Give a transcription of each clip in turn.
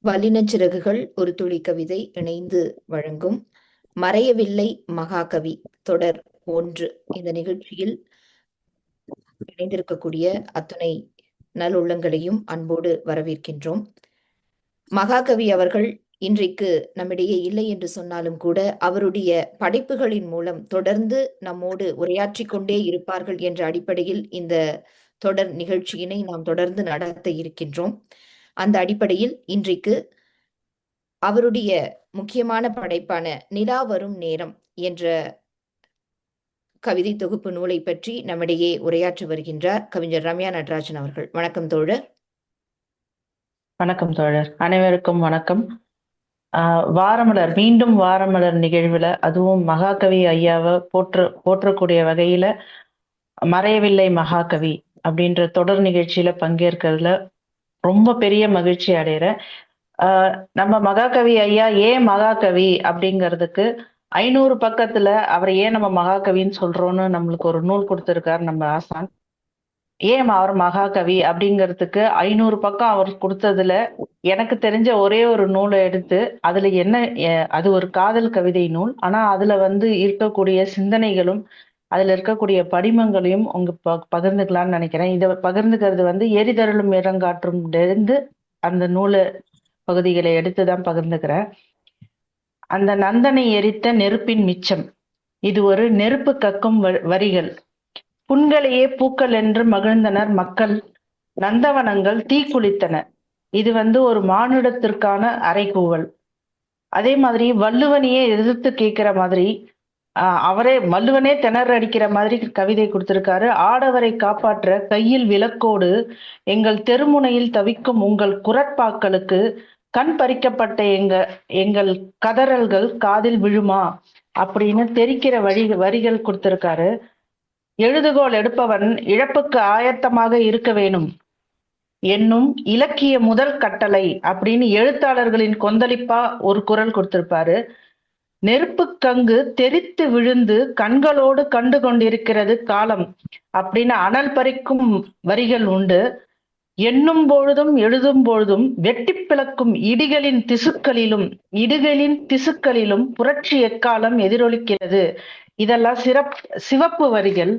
வல்லினச்சிறகுகள் ஒரு துளி கவிதை இணைந்து வழங்கும் மறையவில்லை மகாகவி தொடர் 1. இந்த நிகழ்ச்சியில் இணைந்திருக்கக்கூடிய அத்துணை நல்லுள்ளங்களையும் அன்போடு வரவேற்கின்றோம். மகாகவி அவர்கள் இன்றைக்கு நம்மிடையே இல்லை என்று சொன்னாலும் கூட அவருடைய படைப்புகளின் மூலம் தொடர்ந்து நம்மோடு உரையாற்றிக் கொண்டே இருப்பார்கள் என்ற அடிப்படையில் இந்த தொடர் நிகழ்ச்சியினை நாம் தொடர்ந்து நடத்த இருக்கின்றோம். அந்த அடிப்படையில் இன்றைக்கு அவருடைய முக்கியமான படைப்பான நிலா வரும் நேரம் என்ற கவிதை தொகுப்பு நூலை பற்றி நம்மிடையே உரையாற்றி வருகின்றார் கவிஞர் ரம்யா நடராஜன் அவர்கள். வணக்கம் தோழர். வணக்கம் தோழர், அனைவருக்கும் வணக்கம். வாரமலர் மீண்டும் வாரமலர் நிகழ்வுல, அதுவும் மகாகவி ஐயாவை போற்றக்கூடிய வகையில மறையவில்லை மகாகவி அப்படின்ற தொடர் நிகழ்ச்சியில பங்கேற்கிறதுல ரொம்ப பெரிய மகிழ்ச்சி அடைகிறேன். நம்ம மகாகவி ஐயா ஏன் மகாகவி அப்படிங்கிறதுக்கு 500 பக்கத்துல அவரை ஏன் நம்ம மகாகவின்னு சொல்றோம்னு நம்மளுக்கு ஒரு நூல் கொடுத்திருக்காரு நம்ம ஆசான். ஏன் அவர் மகாகவி அப்படிங்கிறதுக்கு 500 பக்கம் அவர் கொடுத்ததுல எனக்கு தெரிஞ்ச ஒரே ஒரு நூலை எடுத்து அதுல என்ன, அது ஒரு காதல் கவிதை நூல். ஆனா அதுல இருக்கக்கூடிய சிந்தனைகளும் அதுல இருக்கக்கூடிய படிமங்களையும் உங்க பகிர்ந்துக்கலாம்னு நினைக்கிறேன். இதை பகிர்ந்துக்கிறது எரிதருளும் இறங்காற்றும் இருந்து அந்த நூலை பகுதிகளை எடுத்துதான் பகிர்ந்துக்கிறேன். அந்த நந்தனை எரித்த நெருப்பின் மிச்சம், இது ஒரு நெருப்பு கக்கும் வரிகள். புண்களையே பூக்கள் என்று மகிழ்ந்தனர் மக்கள், நந்தவனங்கள் தீக்குளித்தன. இது ஒரு மானுடத்திற்கான அறைகூவல். அதே மாதிரி வள்ளுவனையே எதிர்த்து கேட்கிற மாதிரி, அவரே வள்ளுவனே திணற அடிக்கிற மாதிரி கவிதை கொடுத்திருக்காரு. ஆடவரை காப்பாற்ற கையில் விளக்கோடு எங்கள் தெருமுனையில் தவிக்கும் உங்கள் குரட்பாக்களுக்கு கண் பறிக்கப்பட்ட எங்கள் கதறல்கள் காதில் விழுமா அப்படின்னு தெரிக்கிற வரிகள் கொடுத்திருக்காரு. எழுதுகோள் எடுப்பவன் இழப்புக்கு ஆயத்தமாக இருக்க வேணும் என்னும் இலக்கிய முதல் கட்டளை அப்படின்னு எழுத்தாளர்களின் கொந்தளிப்பா ஒரு குரல் கொடுத்திருப்பாரு. நெருப்பு கங்கு தெரித்து விழுந்து கண்களோடு கண்டு கொண்டிருக்கிறது காலம் அப்படின்னு அனல் பறிக்கும் வரிகள் உண்டு. எண்ணும் பொழுதும் எழுதும் பொழுதும் வெட்டி பிளக்கும் இடிகளின் திசுக்களிலும் புரட்சி எக்காலம் எதிரொலிக்கிறது. இதெல்லாம் சிவப்பு வரிகள்.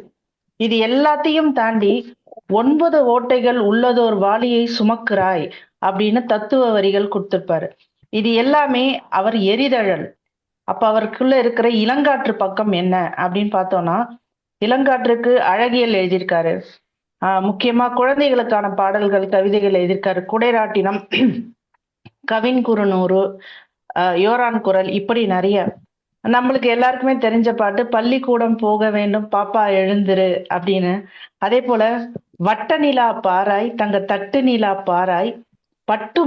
இது எல்லாத்தையும் தாண்டி 9 ஓட்டைகள் உள்ளதோர் வாளியை சுமக்கிறாய் அப்படின்னு தத்துவ வரிகள் கொடுத்திருப்பாரு. இது எல்லாமே அவர் எரிதழல். அப்ப அவருக்குள்ள இருக்கிற இளங்காற்று பக்கம் என்ன அப்படின்னு பார்த்தோம்னா, இளங்காற்றுக்கு அழகியல் எழுதியிருக்காரு. முக்கியமா குழந்தைகளுக்கான பாடல்கள், கவிதைகள் எழுதியிருக்காரு. குடைராட்டினம், கவின் குறுநூறு, யோரான் குரல், இப்படி நிறைய. நம்மளுக்கு எல்லாருக்குமே தெரிஞ்ச பாட்டு பள்ளிக்கூடம் போக வேண்டும் பாப்பா எழுந்திரு அப்படின்னு. அதே போல வட்ட நிலா பாராய் தங்க தட்டு நிலா பாராய் பட்டு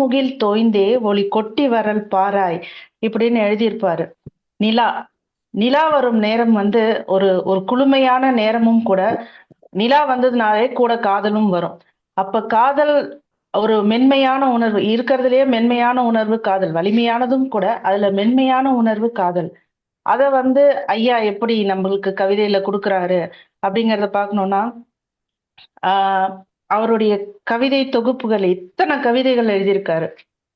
முகில் தோய்ந்தே ஒளி கொட்டி வரல் பாராய் இப்படின்னு எழுதியிருப்பாரு. நிலா வரும் நேரம் ஒரு ஒரு குளுமையான நேரமும் கூட. நிலா வந்ததுனாலே கூட காதலும் வரும். அப்ப காதல் ஒரு மென்மையான உணர்வு, இருக்கிறதுலயே மென்மையான உணர்வு காதல், வலிமையானதும் கூட. அதுல மென்மையான உணர்வு காதல். அத ஐயா எப்படி நம்மளுக்கு கவிதையில கொடுக்குறாரு அப்படிங்கிறத பார்க்கணும்னா, அவருடைய கவிதை தொகுப்புகள் இத்தனை கவிதைகள் எழுதியிருக்காரு.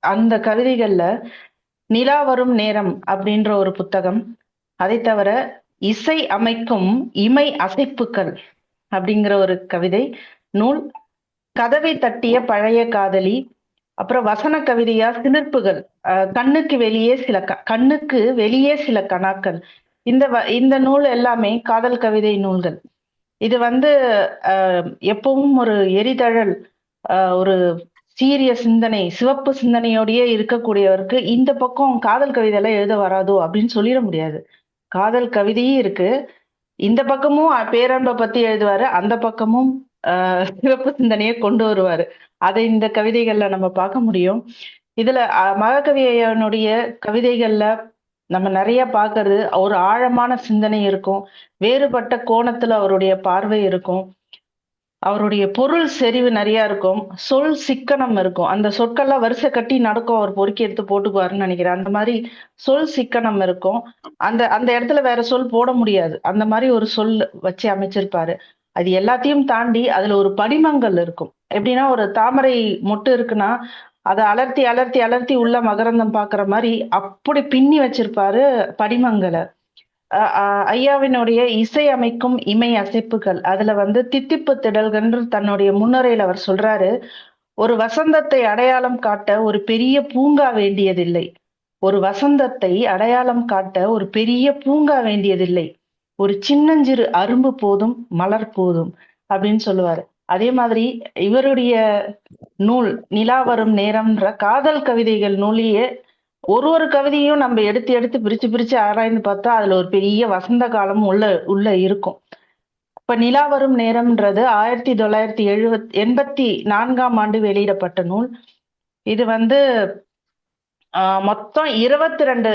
அந்த கவிதைகள்ல நிலா வரும் நேரம் அப்படின்ற ஒரு புத்தகம், அதை தவிர இசை அமைக்கும் இமை அசைப்புகள் அப்படிங்கிற ஒரு கவிதை நூல், கதவை தட்டிய பழைய காதலி, அப்புறம் வசன கவிதையா சிலிர்ப்புகள், கண்ணுக்கு வெளியே சில கணாக்கள். இந்த நூல் எல்லாமே காதல் கவிதை நூல்கள். இது எப்பவும் ஒரு எரிதழல், ஒரு சீரிய சிந்தனை, சிவப்பு சிந்தனையோடயே இருக்கக்கூடியவருக்கு இந்த பக்கம் காதல் கவிதை எல்லாம் எழுத வராதோ அப்படின்னு சொல்லிட முடியாது. காதல் கவிதையும் இருக்கு. இந்த பக்கமும் பேரன்பை பத்தி எழுதுவாரு, அந்த பக்கமும் சிவப்பு சிந்தனையை கொண்டு வருவாரு. அதை இந்த கவிதைகள்ல நம்ம பார்க்க முடியும். இதுல மகாகவி ஐயனுடைய கவிதைகள்ல நம்ம நிறைய பார்க்கறது ஒரு ஆழமான சிந்தனை இருக்கும். வேறுபட்ட கோணத்துல அவருடைய பார்வை இருக்கும். அவருடைய பொருள் செறிவு நிறைய இருக்கும். சொல் சிக்கனம் இருக்கும். அந்த சொற்கள்லாம் வரிசை கட்டி நடக்கும், அவர் பொறுக்கி எடுத்து போட்டுக்குவாருன்னு நினைக்கிறேன். அந்த மாதிரி சொல் சிக்கனம் இருக்கும். அந்த இடத்துல வேற சொல் போட முடியாது. அந்த மாதிரி ஒரு சொல் வச்சு அமைச்சிருப்பாரு. அது எல்லாத்தையும் தாண்டி அதுல ஒரு படிமங்கள் இருக்கும். எப்படின்னா ஒரு தாமரை மொட்டு இருக்குன்னா அதை அலர்த்தி அலர்த்தி அலர்த்தி உள்ள மகரந்தம் பாக்குற மாதிரி அப்படி பின்னி வச்சிருப்பாரு படிமங்களை. ஐயாவினுடைய இசை அமைக்கும் இமை அசைப்புகள் அதுல வந்து தித்திப்பு திடல்கன்று தன்னுடைய முன்னுரையில் அவர் சொல்றாரு, ஒரு வசந்தத்தை அடையாளம் காட்ட ஒரு பெரிய பூங்கா வேண்டியதில்லை. ஒரு வசந்தத்தை அடையாளம் காட்ட ஒரு பெரிய பூங்கா வேண்டியதில்லை. ஒரு சின்னஞ்சிறு அரும்பு போதும், மலர் போதும் அப்படின்னு சொல்லுவாரு. அதே மாதிரி இவருடைய நூல் நிலா வரும் நேரம்ன்ற காதல் கவிதைகள் நூலையே ஒரு கவிதையும் நம்ம எடுத்து எடுத்து பிரிச்சு பிரிச்சு ஆராய்ந்து பார்த்தா அதுல ஒரு பெரிய வசந்த காலம் உள்ள இருக்கும். இப்ப நிலா வரும் நேரம்ன்றது 1984 ஆண்டு வெளியிடப்பட்ட நூல். இது வந்து மொத்தம் 22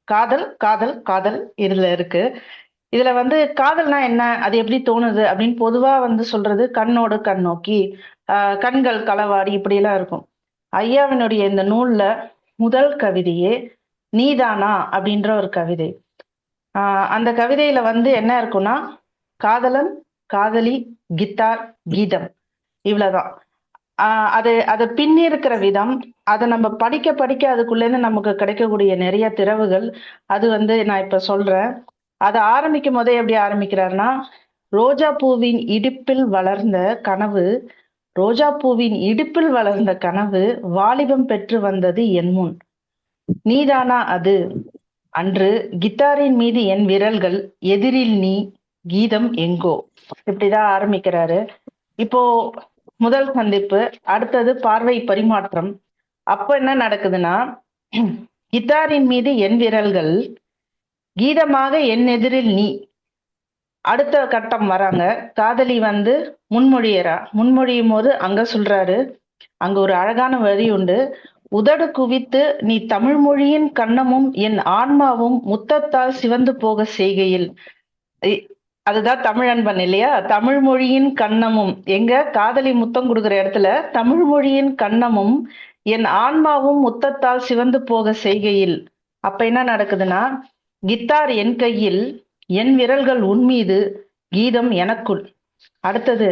காதல் காதல் காதல் இதுல இருக்கு. இதுல வந்து காதல்னா என்ன, அது எப்படி தோணுது அப்படின்னு பொதுவா வந்து சொல்றது கண்ணோடு கண் நோக்கி, கண்கள் களவாடி இப்படி எல்லாம் இருக்கும். ஐயாவினுடைய இந்த நூல்ல முதல் கவிதையே நீதானா அப்படின்ற ஒரு கவிதை. அந்த கவிதையில வந்து என்ன இருக்குன்னா, காதலன், காதலி, கித்தார், கீதம், இவ்வளவுதான். அது பின்னி இருக்கிற விதம், அதை நம்ம படிக்க படிக்க அதுக்குள்ள இருந்து நமக்கு கிடைக்கக்கூடிய நிறைய திறவுகள், அது வந்து நான் இப்ப சொல்றேன். அதை ஆரம்பிக்கும் போதே எப்படி ஆரம்பிக்கிறாருன்னா, ரோஜா பூவின் இடுப்பில் வளர்ந்த கனவு, ரோஜா பூவின் இடுப்பில் வளர்ந்த கனவு வாலிபம் பெற்று வந்தது என் முன். நீதானா அது? அன்று கித்தாரின் மீது என் விரல்கள், எதிரில் நீ, கீதம் எங்கோ. இப்படிதான் ஆரம்பிக்கிறாரு. இப்போ முதல் சந்திப்பு, அடுத்தது பார்வை பரிமாற்றம். அப்ப என்ன நடக்குதுன்னா, கித்தாரின் மீது என் விரல்கள், கீதமாக என் எதிரில் நீ. அடுத்த கட்டம் வராங்க. காதலி வந்து முன்மொழியும் போது அங்க சொல்றாரு, அங்க ஒரு அழகான வரி உண்டு. உதடு குவித்து நீ தமிழ் மொழியின் கண்ணமும் என் ஆன்மாவும் முத்தத்தால் சிவந்து போக செய்கையில். அதுதான் தமிழன்பன் இல்லையா? தமிழ் மொழியின் கண்ணமும், எங்க காதலி முத்தம் கொடுக்குற இடத்துல தமிழ் மொழியின் கண்ணமும் என் ஆன்மாவும் முத்தத்தால் சிவந்து போக செய்கையில். அப்ப என்ன நடக்குதுன்னா, கித்தார் என் கையில், என் விரல்கள் உன்மீது, கீதம் எனக்குள். அடுத்தது,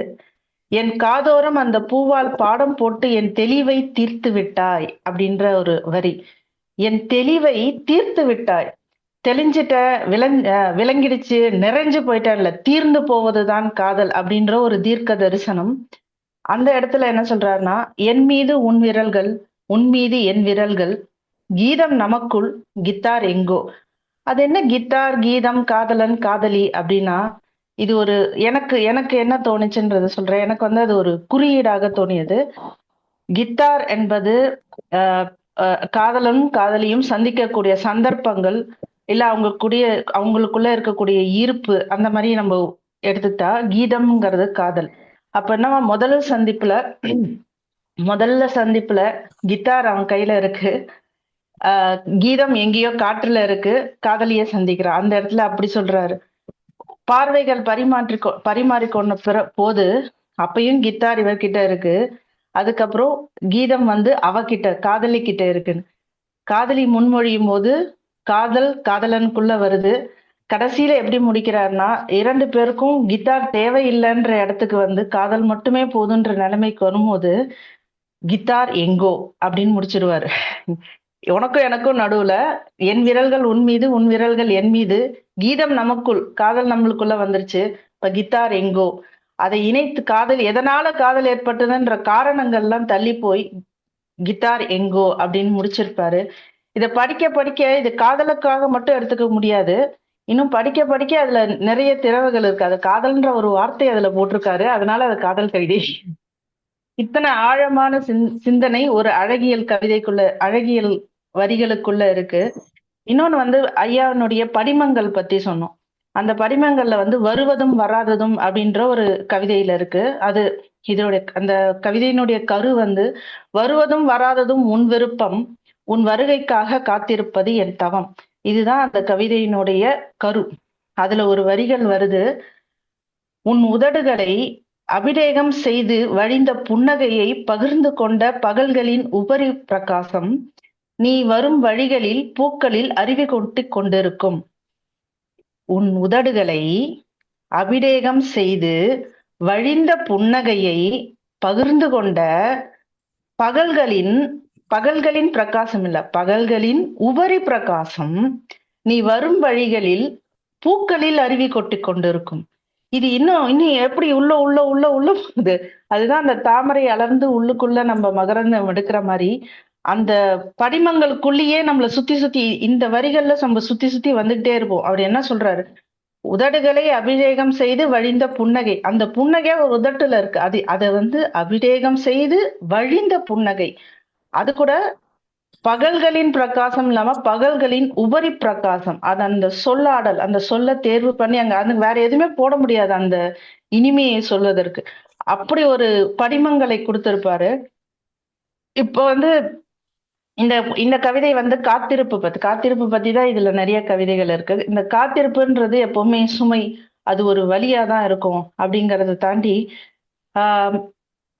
என் காதோரம் அந்த பூவால் பாடம் போட்டு என் தெளிவை தீர்த்து விட்டாய் அப்படின்ற ஒரு வரி. என் தெளிவை தீர்த்து விட்டாய், தெளிஞ்சிட்ட, விளங்கிடுச்சு, நிறைஞ்சு போயிட்டேன்ல, தீர்ந்து போவதுதான் காதல் அப்படின்ற ஒரு தீர்க்க தரிசனம். அந்த இடத்துல என்ன சொல்றாருன்னா, என் மீது உன் விரல்கள், உன் மீது என் விரல்கள், கீதம் நமக்குள், கித்தார் எங்கோ. அது என்ன கித்தார், கீதம், காதலன், காதலி அப்படின்னா, இது ஒரு எனக்கு எனக்கு என்ன தோணுச்சுன்றத சொல்றேன். எனக்கு வந்து அது ஒரு குறியீடாக தோணியது. கித்தார் என்பது காதலனும் காதலியும் சந்திக்கக்கூடிய சந்தர்ப்பங்கள், இல்ல அவங்களுக்குள்ள இருக்கக்கூடிய ஈர்ப்பு, அந்த மாதிரி நம்ம எடுத்துட்டா கீதம்ங்கிறது காதல். அப்ப என்ன, முதல்ல சந்திப்புல கித்தார் அவன் கையில இருக்கு, கீதம் எங்கேயோ காற்றுல இருக்கு, காதலிய சந்திக்கிறான். அந்த இடத்துல அப்படி சொல்றாரு. பார்வைகள் பரிமாறிக்கொண்ட போது அப்பயும் கித்தார் இவர்கிட்ட இருக்கு, அதுக்கப்புறம் கீதம் வந்து அவகிட்ட, காதலி கிட்ட இருக்குன்னு. காதலி முன்மொழியும் போது காதல் காதலனுக்குள்ள வருது. கடைசியில எப்படி முடிக்கிறாருன்னா, 2 பேருக்கும் கித்தார் தேவையில்லைன்ற இடத்துக்கு வந்து காதல் மட்டுமே போதுன்ற நிலைமைக்கு வரும்போது கித்தார் எங்கோ அப்படின்னு முடிச்சிருவாரு. உனக்கும் எனக்கும் நடுவுல என் விரல்கள் உன் மீது, உன் விரல்கள் என் மீது, கீதம் நமக்குள், காதல் நம்மளுக்குள்ள வந்துருச்சு, இப்ப கித்தார் எங்கோ. அதை இணைத்து காதல், எதனால காதல் ஏற்பட்டதுன்ற காரணங்கள்லாம் தள்ளி போய் கித்தார் எங்கோ அப்படின்னு முடிச்சிருப்பாரு. இதை படிக்க படிக்க இது காதலுக்காக மட்டும் எடுத்துக்க முடியாது, இன்னும் படிக்க படிக்க அதுல நிறைய திறவுகள் இருக்கு. அது காதல்ன்ற ஒரு வார்த்தை அதுல போட்டிருக்காரு, அதனால அது காதல் கவிதை. இத்தனை ஆழமான சிந்தனை ஒரு அழகியல் வரிகளுக்குள்ள இருக்கு. இன்னொன்னு வந்து ஐயாவினுடைய படிமங்கள் பத்தி சொன்னோம். அந்த படிமங்கள்ல வந்து வருவதும் வராததும் அப்படின்ற ஒரு கவிதையில இருக்கு. அது இதனுடைய அந்த கவிதையினுடைய கரு வந்து, வருவதும் வராததும் உன் விருப்பம், உன் வருகைக்காக காத்திருப்பது என் தவம். இதுதான் அந்த கவிதையினுடைய கரு. அதுல ஒரு வரிகள் வருது, உன் உதடுகளை அபிடேகம் செய்து வழிந்த புன்னகையை பகிர்ந்து கொண்ட பகல்களின் உபரி பிரகாசம், நீ வரும் வழிகளில் பூக்களில் அருவி கொட்டி கொண்டிருக்கும். உன் உதடுகளை அபிடேகம் செய்து வழிந்த புன்னகையை பகிர்ந்து கொண்ட பகல்களின் பகல்களின் பிரகாசம் இல்ல, பகல்களின் உபரி பிரகாசம் நீ வரும் வழிகளில் பூக்களில் அருவி கொட்டி கொண்டிருக்கும். இது இன்னும் இன்னும் எப்படி உள்ள உள்ள உள்ள உள்ள போகுது. அதுதான் அந்த தாமரை அலர்ந்து உள்ளுக்குள்ள நம்ம மகரந்தம் எடுக்கிற மாதிரி அந்த படிமங்களுக்குள்ளேயே நம்மளை சுத்தி சுத்தி இந்த வரிகள்ல நம்ம சுத்தி சுத்தி வந்துகிட்டே இருப்போம். அவர் என்ன சொல்றாரு? உதடுகளை அபிஷேகம் செய்து வழிந்த புன்னகை. அந்த புன்னகை ஒரு உதட்டுல இருக்கு. அதை அபிஷேகம் செய்து வழிந்த புன்னகை. அது கூட பகல்களின் பிரகாசம் இல்லாம பகல்களின் உபரி பிரகாசம். அது அந்த சொல்லாடல், அந்த சொல்ல தேர்வு பண்ணி அங்க அது வேற எதுவுமே போட முடியாது அந்த இனிமையை சொல்வதற்கு. அப்படி ஒரு படிமங்களை கொடுத்திருப்பாரு. இப்போ இந்த இந்த கவிதை காத்திருப்பு பத்தி தான் இதுல நிறைய கவிதைகள் இருக்கு. இந்த காத்திருப்புன்றது எப்பவுமே சுமை, அது ஒரு வலியா தான் இருக்கும். அப்படிங்கறத தாண்டி ஆஹ்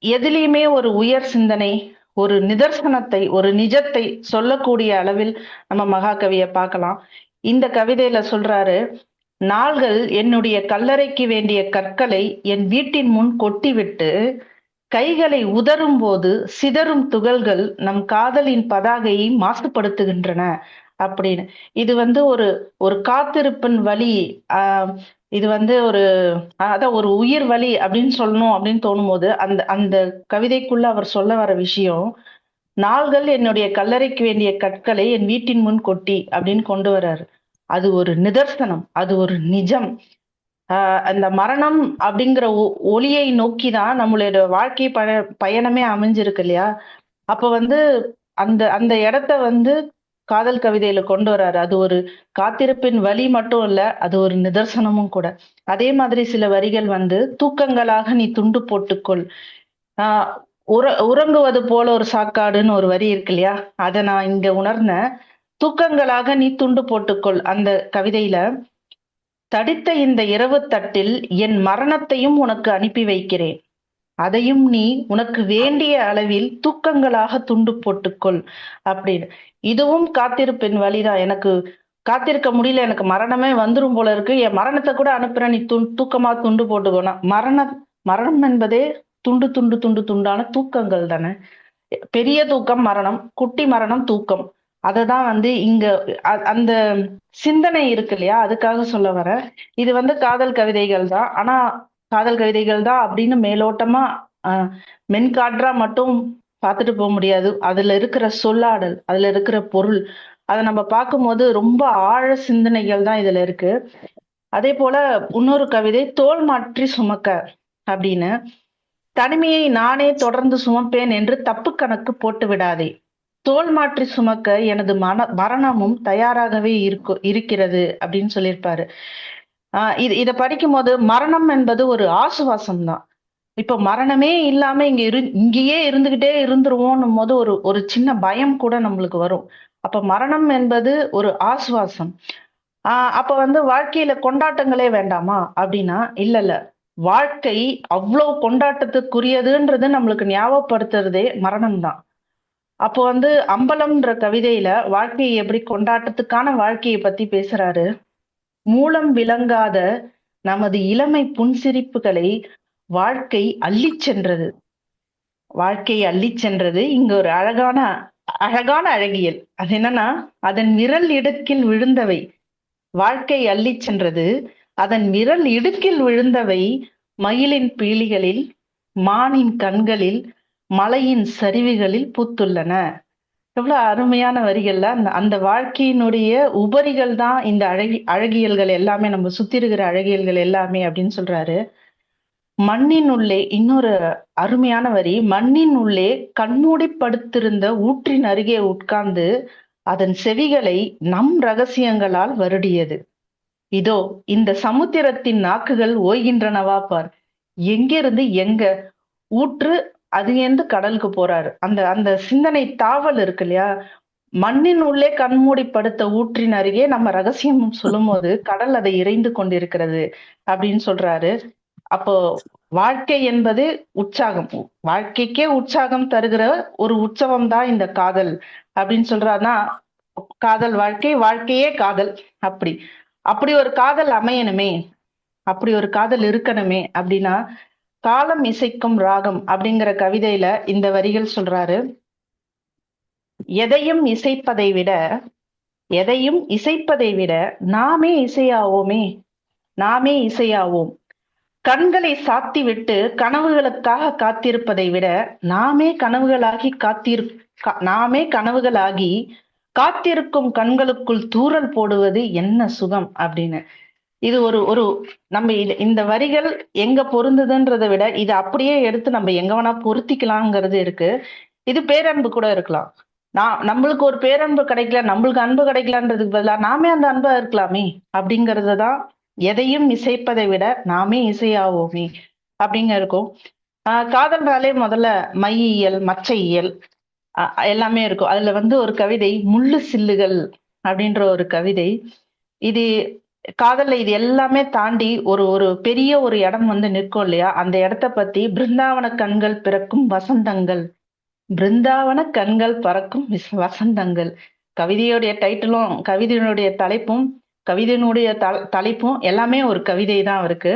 எதுலையுமே ஒரு உயர் சிந்தனை, ஒரு நிதர்சனத்தை, ஒரு நிஜத்தை சொல்லக்கூடிய அளவில் நம்ம மகாகவியை பார்க்கலாம். இந்த கவிதையில சொல்றாரு, நாள்கள் என்னுடைய கல்லறைக்கு வேண்டிய கற்களை என் வீட்டின் முன் கொட்டிவிட்டு கைகளை உதறும் போது சிதறும் துகள்கள் நம் காதலின் பதாகையை மாசுபடுத்துகின்றன அப்படின்னு. இது ஒரு ஒரு காத்திருப்பின் வழி. இது அதான் ஒரு உயிர் வழி அப்படின்னு சொல்லணும் அப்படின்னு தோணும் போது அந்த அந்த கவிதைக்குள்ள அவர் சொல்ல வர விஷயம், நாள்கள் என்னுடைய கல்லறைக்கு வேண்டிய கற்களை என் வீட்டின் முன் கொட்டி அப்படின்னு கொண்டு வர்றாரு. அது ஒரு நிதர்சனம், அது ஒரு நிஜம். அந்த மரணம் அப்படிங்கிற ஒளியை நோக்கிதான் நம்மளோட வாழ்க்கை பயணமே அமைஞ்சிருக்கு இல்லையா? அப்ப அந்த அந்த இடத்த காதல் கவிதையில கொண்டு வர்றாரு. அது ஒரு காத்திருப்பின் வழி மட்டும் இல்ல, அது ஒரு நிதர்சனமும் கூட. அதே மாதிரி சில வரிகள் தூக்கங்களாக நீ துண்டு போட்டுக்கொள். ஆஹ் உறங்குவது போல ஒரு சாக்காடுன்னு ஒரு வரி இருக்கு இல்லையா? அதை நான் இங்க உணர்ந்தேன். தூக்கங்களாக நீ துண்டு போட்டுக்கொள் அந்த கவிதையில, தடித்த இந்த இரவு தட்டில் என் மரணத்தையும் உனக்கு அனுப்பி வைக்கிறேன். அதையும் நீ உனக்கு வேண்டிய அளவில் தூக்கங்களாக துண்டு போட்டுக்கொள் அப்படின்னு. இதுவும் காத்திருப்பின் வழிதான். எனக்கு காத்திருக்க முடியல, எனக்கு மரணமே வந்துரும் போல இருக்கு, என் மரணத்தை கூட அனுப்புறேன், நீ தூக்கமா துண்டு போட்டுக்கோனா. மரணம் என்பதே துண்டு துண்டு துண்டு துண்டான தூக்கங்கள் தானே. பெரிய தூக்கம் மரணம், குட்டி மரணம் தூக்கம். அததான் இங்க அந்த சிந்தனை இருக்கு இல்லையா, அதுக்காக சொல்ல வர. இது காதல் கவிதைகள் தான். ஆனா காதல் கவிதைகள் தான் அப்படின்னு மேலோட்டமா மென்காற்றா மட்டும் பார்த்துட்டு போக முடியாது. அதுல இருக்கிற சொல்லாடல், அதுல இருக்கிற பொருள், அதை நம்ம பார்க்கும்போது ரொம்ப ஆழ சிந்தனைகள் தான் இதுல இருக்கு. அதே போல இன்னொரு கவிதை, தோல் மாற்றி சுமக்க அப்படின்னு. தனிமையை நானே தொடர்ந்து சுமப்பேன் என்று தப்பு கணக்கு போட்டு விடாதே. தோல் மாற்றி சுமக்க எனது மரணமும் தயாராகவே இருக்கிறது அப்படின்னு சொல்லியிருப்பாரு. இத படிக்கும் போது மரணம் என்பது ஒரு ஆசுவாசம் தான். இப்ப மரணமே இல்லாம இங்கேயே இருந்துகிட்டே இருந்துருவோம் போது ஒரு சின்ன பயம் கூட நம்மளுக்கு வரும். அப்ப மரணம் என்பது ஒரு ஆசுவாசம். அப்ப வாழ்க்கையில கொண்டாட்டங்களே வேண்டாமா அப்படின்னா, இல்ல, வாழ்க்கை அவ்வளவு கொண்டாட்டத்துக்குரியதுன்றது நம்மளுக்கு ஞாபகப்படுத்துறதே மரணம் தான். அப்போ அம்பலம்ன்ற கவிதையில வாழ்க்கையை எப்படி கொண்டாட்டத்துக்கான வாழ்க்கையை பத்தி பேசுறாரு. மூலம் விளங்காத நமது இளமை புன்சிரிப்புகளை வாழ்க்கை அள்ளி சென்றது. இங்க ஒரு அழகான அழகான அழகியல். அது என்னன்னா, அதன் விரல் இடுக்கில் விழுந்தவை. வாழ்க்கை அள்ளி சென்றது, அதன் விரல் இடுக்கில் விழுந்தவை மயிலின் பீலிகளில், மானின் கண்களில், மலையின் சரிவுகளில் பூத்துள்ளன. எவ்வளவு அருமையான வரிகள்ல அந்த வாழ்க்கையினுடைய உபரிகள் தான் இந்த அழகியல்கள் எல்லாமே, நம்ம சுத்தி இருக்கிற அழகியல்கள் எல்லாமே அப்படின்னு சொல்றாரு. மண்ணின் உள்ளே இன்னொரு அருமையான வரி, மண்ணின் உள்ளே கண்மூடி படுத்திருந்த ஊற்றின் அருகே உட்கார்ந்து அதன் செவிகளை நம் ரகசியங்களால் வருடியது. இதோ இந்த சமுத்திரத்தின் நாக்குகள் ஓய்கின்றனவா பார். எங்கிருந்து எங்க ஊற்று, அது கடலுக்கு போறாரு. அந்த அந்த சிந்தனை தாவல் இருக்கு இல்லையா? மண்ணின் உள்ளே கண்மூடி படுத்த ஊற்றின் அருகே நம்ம ரகசியம் சொல்லும் போது கடல் அதை இறைந்து கொண்டிருக்கிறது அப்படின்னு சொல்றாரு. அப்போ வாழ்க்கை என்பது உற்சாகம், வாழ்க்கைக்கே உற்சாகம் தருகிற ஒரு உற்சவம் தான் இந்த காதல் அப்படின்னு சொல்றாருன்னா, காதல் வாழ்க்கையே காதல். அப்படி ஒரு காதல் அமையணுமே, அப்படி ஒரு காதல் இருக்கணுமே அப்படின்னா காலம் இசைக்கும் ராகம் அப்படிங்கிற கவிதையில இந்த வரிகள் சொல்றாரு. எதையும் இசைப்பதை விட எதையும் இசைப்பதை விட நாமே இசையாவோமே, நாமே இசையாவோம். கண்களை சாத்திவிட்டு கனவுகளுக்காக காத்திருப்பதை விட நாமே கனவுகளாகி நாமே கனவுகளாகி காத்திருக்கும் கண்களுக்குள் தூறல் போடுவது என்ன சுகம் அப்படின்னு. இது ஒரு ஒரு நம்ம இந்த வரிகள் எங்க பொருந்துதுன்றதை விட இது அப்படியே எடுத்து நம்ம எங்க வேணா பொருத்திக்கலாங்கிறது இருக்கு. இது பேரன்பு கூட இருக்கலாம். நம்மளுக்கு ஒரு பேரன்பு கிடைக்கல, நம்மளுக்கு அன்பு கிடைக்கலன்றதுக்கு பதிலாக நாமே அந்த அன்பா இருக்கலாமே அப்படிங்கறது தான் எதையும் இசைப்பதை விட நாமே இசையாவோமே அப்படிங்க இருக்கும். காதல்னாலே முதல்ல மையியல் மச்சையியல் எல்லாமே இருக்கும். அதுல ஒரு கவிதை முள்ளு சில்லுகள் அப்படின்ற ஒரு கவிதை. இது காதல்ல இது எல்லாமே தாண்டி ஒரு ஒரு பெரிய ஒரு இடம் நிற்கும் இல்லையா, அந்த இடத்த பத்தி பிருந்தாவன கண்கள் பிறக்கும் வசந்தங்கள், பிருந்தாவன கண்கள் பறக்கும் வசந்தங்கள். கவிதையுடைய டைட்டிலும் கவிதையினுடைய தலைப்பும் கவிதையினுடைய தலைப்பும் எல்லாமே ஒரு கவிதை தான் இருக்கு.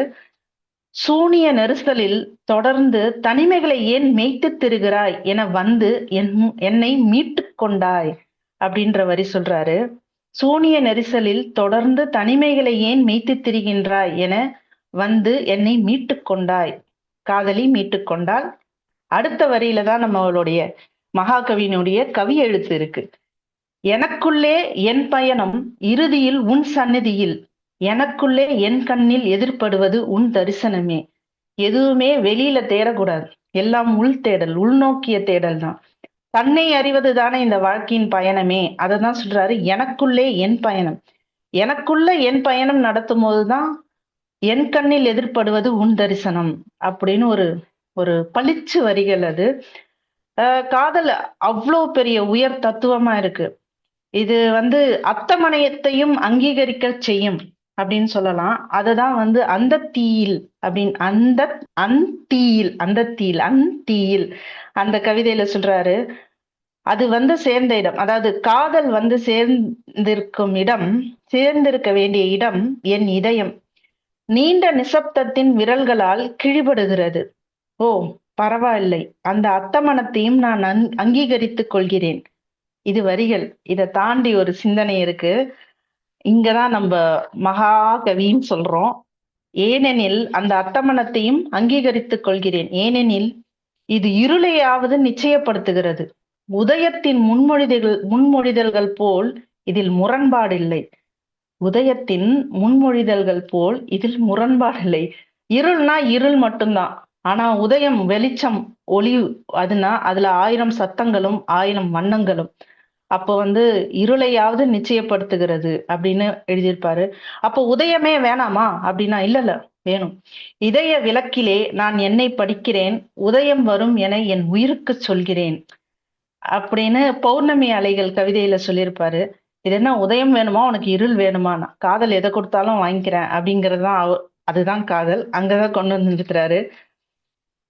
சூனிய நெரிசலில் தொடர்ந்து தனிமைகளை ஏன் மேய்த்து திரிகிறாய் என வந்து என்னை மீட்டு கொண்டாய் அப்படின்ற வரி சொல்றாரு. சூனிய நெரிசலில் தொடர்ந்து தனிமைகளை ஏன் மேய்த்து திரிகின்றாய் என வந்து என்னை மீட்டு கொண்டாய், காதலி மீட்டு கொண்டால். அடுத்த வரியில தான் நம்மளுடைய மகாகவியினுடைய கவி எழுத்து இருக்கு. எனக்குள்ளே என் பயணம் இறுதியில் உன் சந்நிதியில், எனக்குள்ளே என் கண்ணில் எதிர்படுவது உன் தரிசனமே. எதுவுமே வெளியில தேடக்கூடாது, எல்லாம் உள் தேடல், உள்நோக்கிய தேடல் தான். தன்னை அறிவது தானே இந்த வாழ்க்கையின் பயணமே. அததான் சொல்றாரு, எனக்குள்ளே என் பயணம். எனக்குள்ள என் பயணம் நடத்தும் போதுதான் என் கண்ணில் எதிர்படுவது உன் தரிசனம் அப்படின்னு ஒரு ஒரு பளிச்சு வரிகள் அது. காதல் அவ்வளோ பெரிய உயர் தத்துவமா இருக்கு. இது அத்தமனையத்தையும் அங்கீகரிக்க செய்யும் அப்படின்னு சொல்லலாம். அதுதான் அந்த தீயில் அப்படின்னு அந்த அந்த கவிதையில சொல்றாரு. அது சேர்ந்த இடம், அதாவது காதல் சேர்ந்திருக்கும் இடம், சேர்ந்திருக்க வேண்டிய இடம் என் இதயம் நீண்ட நிசப்தத்தின் விரல்களால் கிழிபடுகிறது. ஓ பரவாயில்லை, அந்த அத்தமனத்தையும் நான் அங்கீகரித்துக் கொள்கிறேன். இது வரிகள். இதை தாண்டி ஒரு சிந்தனை இருக்கு. இங்கதான் நம்ம மகாகவின்னு சொல்றோம். ஏனெனில் அந்த அத்தமனத்தையும் அங்கீகரித்துக் கொள்கிறேன், ஏனெனில் இது இருளையாவது நிச்சயப்படுத்துகிறது. உதயத்தின் முன்மொழிதல்கள் போல் இதில் முரண்பாடில்லை. உதயத்தின் முன்மொழிதல்கள் போல் இதில் முரண்பாடில்லை. இருள்னா இருள் மட்டும்தான். ஆனா உதயம் வெளிச்சம் ஒளி, அதுனா அதுல 1000 சத்தங்களும் 1000 வண்ணங்களும். அப்போ இருளையாவது நிச்சயப்படுத்துகிறது அப்படின்னு எழுதியிருப்பாரு. அப்போ உதயமே வேணாமா அப்படின்னா இல்ல வேணும். இதய விளக்கிலே நான் என்னை படிக்கிறேன், உதயம் வரும் என என் உயிருக்கு சொல்கிறேன் அப்படின்னு பௌர்ணமி அலைகள் கவிதையில சொல்லியிருப்பாரு. இது என்ன உதயம் வேணுமா உனக்கு இருள் வேணுமானா, காதல் எதை கொடுத்தாலும் வாங்கிக்கிறேன் அப்படிங்கறதுதான் அதுதான் காதல். அங்கதான் கொண்டு நிறுத்துறாரு.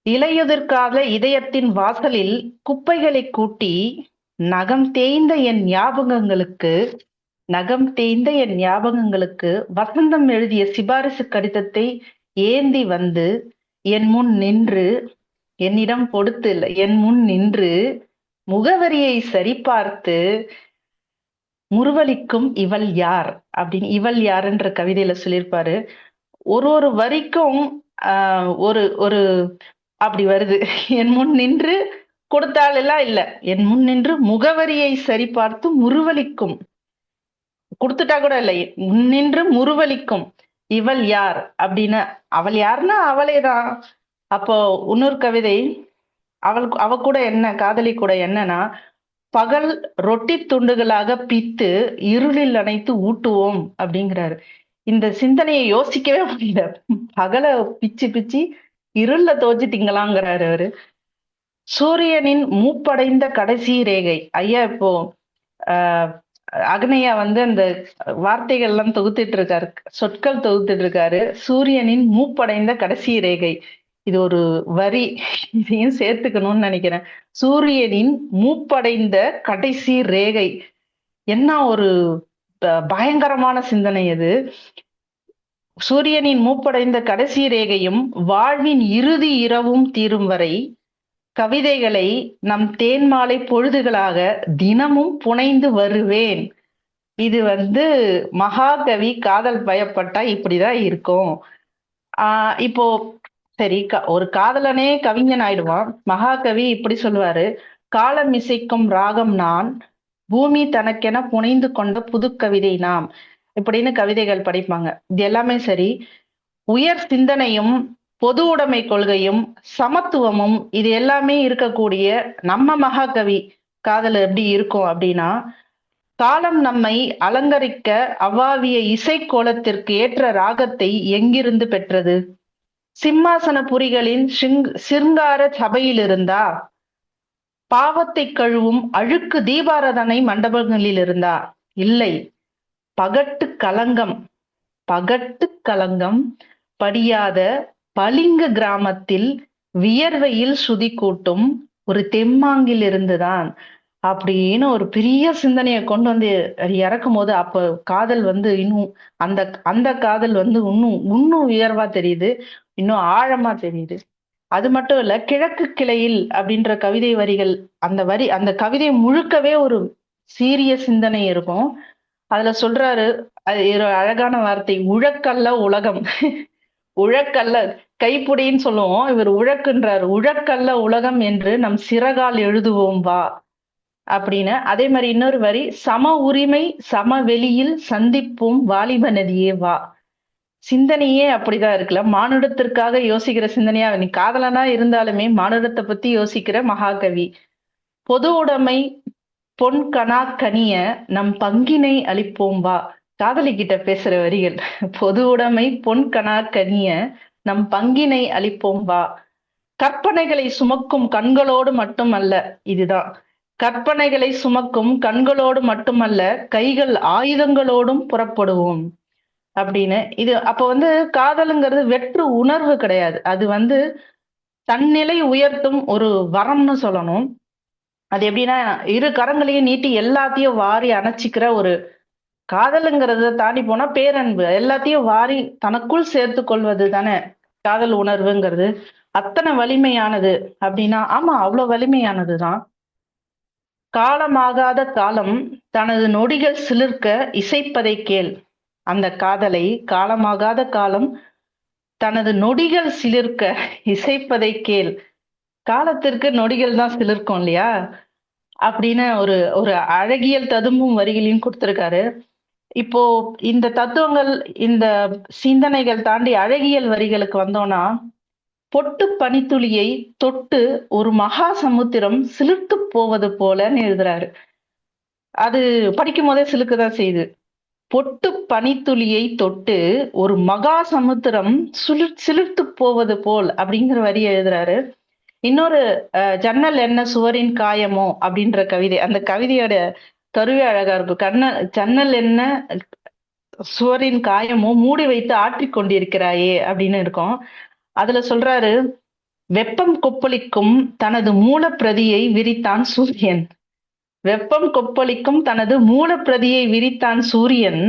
இலையுதிர்கால இதயத்தின் வாசலில் குப்பைகளை கூட்டி நகம் தேய்ந்த என் ஞாபகங்களுக்கு வசந்தம் எழுதிய சிபாரிசு கடிதத்தை ஏந்தி என் முன் நின்று, என்னிடம் கொடுத்து இல்லை, என் முன் நின்று முகவரியை சரிபார்த்து முறுவலிக்கும் இவள் யார் அப்படின்னு இவள் யாருன்ற கவிதையில சொல்லியிருப்பாரு. ஒரு ஒரு வரிக்கும் ஒரு ஒரு அப்படி வருது. என் முன் நின்று கொடுத்தாள் எல்லாம் இல்ல, என் முன் நின்று முகவரியை சரிபார்த்து முறுவலிக்கும், கொடுத்துட்டா கூட இல்லை, முன்னின்று முறுவலிக்கும் இவள் யார் அப்படின்னு. அவள் யாருன்னா அவளேதான். அப்போ இன்னொரு கவிதை, அவ கூட என்ன, காதலி கூட என்னன்னா, பகல் ரொட்டி துண்டுகளாக பித்து இருளில் அணைத்து ஊட்டுவோம் அப்படிங்கிறாரு. இந்த சிந்தனையை யோசிக்கவே முடியல. பகலை பிச்சு பிச்சு இருள்ல தோச்சு திங்கலாங்கிறாரு அவரு. சூரியனின் மூப்படைந்த கடைசி ரேகை. ஐயா இப்போ அக்னையா அந்த வார்த்தைகள் எல்லாம் தொகுத்துட்டு இருக்காரு, சொற்கள் தொகுத்துட்டு இருக்காரு. சூரியனின் மூப்படைந்த கடைசி ரேகை, இது ஒரு வரி, இதையும் சேர்த்துக்கணும்னு நினைக்கிறேன். சூரியனின் மூப்படைந்த கடைசி ரேகை, என்ன ஒரு பயங்கரமான சிந்தனை அது. சூரியனின் மூப்படைந்த கடைசி ரேகையும் வாழ்வின் இறுதி இரவும் தீரும் வரை கவிதைகளை நம் தேன்மாலை பொழுதுகளாக தினமும் புனைந்து வருவேன். இது மகாகவி காதல் பயப்பட்டா இப்படிதான் இருக்கும். இப்போ சரி, ஒரு காதலனே கவிஞன் ஆயிடுவான். மகாகவி இப்படி சொல்லுவாரு: காலம் இசைக்கும் ராகம் நான், பூமி தனக்கென புனைந்து கொண்ட புது கவிதை நாம், இப்படின்னு கவிதைகள் படிப்பாங்க. இது எல்லாமே சரி. உயர் சிந்தனையும் பொது உடைமை கொள்கையும் சமத்துவமும் இது எல்லாமே இருக்கக்கூடிய நம்ம மகாகவி காதல் எப்படி இருக்கும் அப்படின்னா, காலம் நம்மை அலங்கரிக்க அவ்வாவிய இசை கோலத்திற்கு ஏற்ற ராகத்தை எங்கிருந்து பெற்றது? சிம்மாசன புரிகளின் சிருங்கார சபையில் இருந்தா? பாவத்தை கழுவும் அழுக்கு தீபாராதனை மண்டபங்களில் இருந்தா? இல்லை, பகட்டு களங்கம் படியாத பளிங்கு கிராமத்தில் வியர்வையில் சுதி கூட்டும் ஒரு தெம்மாங்கில் இருந்துதான் அப்படின்னு ஒரு பெரிய சிந்தனையை கொண்டு இறக்கும் போது, அப்ப காதல் இன்னும் அந்த அந்த காதல் இன்னும் உயர்வா தெரியுது, இன்னும் ஆழமா தெரியுது. அது மட்டும் இல்ல, கிழக்கு கிளையில் அப்படின்ற கவிதை வரிகள், அந்த கவிதை முழுக்கவே ஒரு சீரிய சிந்தனை இருக்கும். அதுல சொல்றாரு, அது ஒரு அழகான வார்த்தை, உழக்கல்ல உலகம். உழக்கல்ல, கைப்புடின்னு சொல்லுவோம், இவர் உழக்குன்றார். உழக்கல்ல உலகம் என்று நம் சிறகால் எழுதுவோம் வா அப்படின்னு. அதே மாதிரி இன்னொரு வரி, சம உரிமை சமவெளியில் சந்திப்போம் வாலிப நதியே வா. சிந்தனையே அப்படிதான் இருக்குல்ல, மானுடத்திற்காக யோசிக்கிற சிந்தனையா. நீ காதலனா இருந்தாலுமே மானுடத்தை பத்தி யோசிக்கிற மகாகவி. பொது உடைமை பொன் கனா கனிய நம் பங்கினை அளிப்போம் வா. காதலி கிட்ட பேசுற வரிகள். பொது உடைமை பொன் கனா கனிய நம் பங்கினை அளிப்போம் வா. கற்பனைகளை சுமக்கும் கண்களோடு மட்டுமல்ல, இதுதான், கற்பனைகளை சுமக்கும் கண்களோடு மட்டுமல்ல, கைகள் ஆயுதங்களோடும் புறப்படுவோம் அப்படின்னு. இது அப்ப காதலுங்கிறது வெற்று உணர்வு கிடையாது, அது தன்னிலை உயர்த்தும் ஒரு வரம்னு சொல்லணும். அது எப்படின்னா, இரு கரங்களையும் நீட்டி எல்லாத்தையும் வாரி அணைச்சிக்கிற ஒரு காதலுங்கிறத தாண்டி போனா பேரன்பு, எல்லாத்தையும் வாரி தனக்குள் சேர்த்து கொள்வது தானே காதல் உணர்வுங்கிறது. அத்தனை வலிமையானது அப்படின்னா, ஆமா, அவ்வளவு வலிமையானதுதான். காலமாகாத காலம் தனது நொடிகள் சிலிர்க்க இசைப்பதை கேள். அந்த காதலை காலமாகாத காலம் தனது நொடிகள் சிலிர்க்க இசைப்பதை கேள். காலத்திற்கு நொடிகள் தான் சிலிர்க்கும் இல்லையா அப்படின்னு ஒரு ஒரு அழகியல் ததும்பும் வரிகளையும் கொடுத்திருக்காரு. இப்போ இந்த தத்துவங்கள், இந்த சிந்தனைகள் தாண்டி அழகியல் வரிகளுக்கு வந்தோம்னா, பொட்டு பனித்துளியை தொட்டு ஒரு மகா சமுத்திரம் சிலிர்த்து போவது போலன்னு எழுதுறாரு. அது படிக்கும் போதே சிலுக்குதான் செய்யுது. பொட்டு பனித்துளியை தொட்டு ஒரு மகா சமுத்திரம் சிலிர்த்து போவது போல் அப்படிங்கிற வரி எழுதுறாரு. இன்னொரு ஜன்னல் என்ன சுவரின் காயமோ அப்படின்ற கவிதை, அந்த கவிதையோட கருவே அழகா இருக்கும். ஜன்னல் என்ன சுவரின் காயமோ மூடி வைத்து ஆற்றிக் கொண்டிருக்கிறாயே அப்படின்னு இருக்கும். அதுல சொல்றாரு, வெப்பம் கொப்பளிக்கும் தனது மூலப்பிரதியை விரித்தான் சூரியன். வெப்பம் கொப்பளிக்கும் தனது மூலப்பிரதியை விரித்தான் சூரியன்.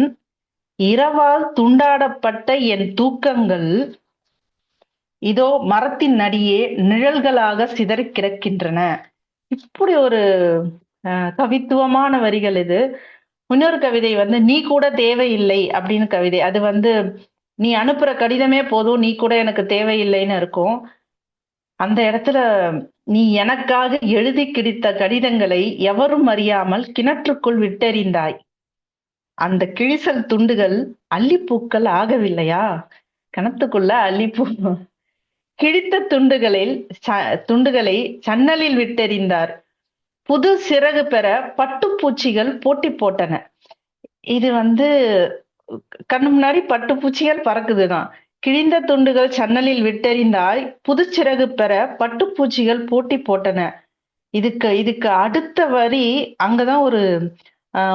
இரவால் துண்டாடப்பட்ட என் தூக்கங்கள் இதோ மரத்தின் அடியே நிழல்களாக சிதறி கிடக்கின்றன. இப்படி ஒரு கவித்துவமான வரிகள் இது. இன்னொரு கவிதை நீ கூட தேவையில்லை அப்படின்னு கவிதை. அது நீ அனுப்புற கடிதமே போதும், நீ கூட எனக்கு தேவையில்லைன்னு இருக்கும். அந்த இடத்துல, நீ எனக்காக எழுதி கிடைத்த கடிதங்களை எவரும் அறியாமல் கிணற்றுக்குள் விட்டெறிந்தாய். அந்த கிழிசல் துண்டுகள் அல்லிப்பூக்கள் ஆகவில்லையா? கிணத்துக்குள்ள அல்லிப்பூ கிழித்த துண்டுகளை சன்னலில் விட்டெறிந்தார். புது சிறகு பெற பட்டுப்பூச்சிகள் போட்டி போட்டன. இது கண்ணு முன்னாடி பட்டுப்பூச்சிகள் பறக்குதுதான். கிழிந்த துண்டுகள் சன்னலில் விட்டெறிந்தாய், புது சிறகு பெற பட்டுப்பூச்சிகள் போட்டி போட்டன. இதுக்கு அடுத்த வரி அங்கதான்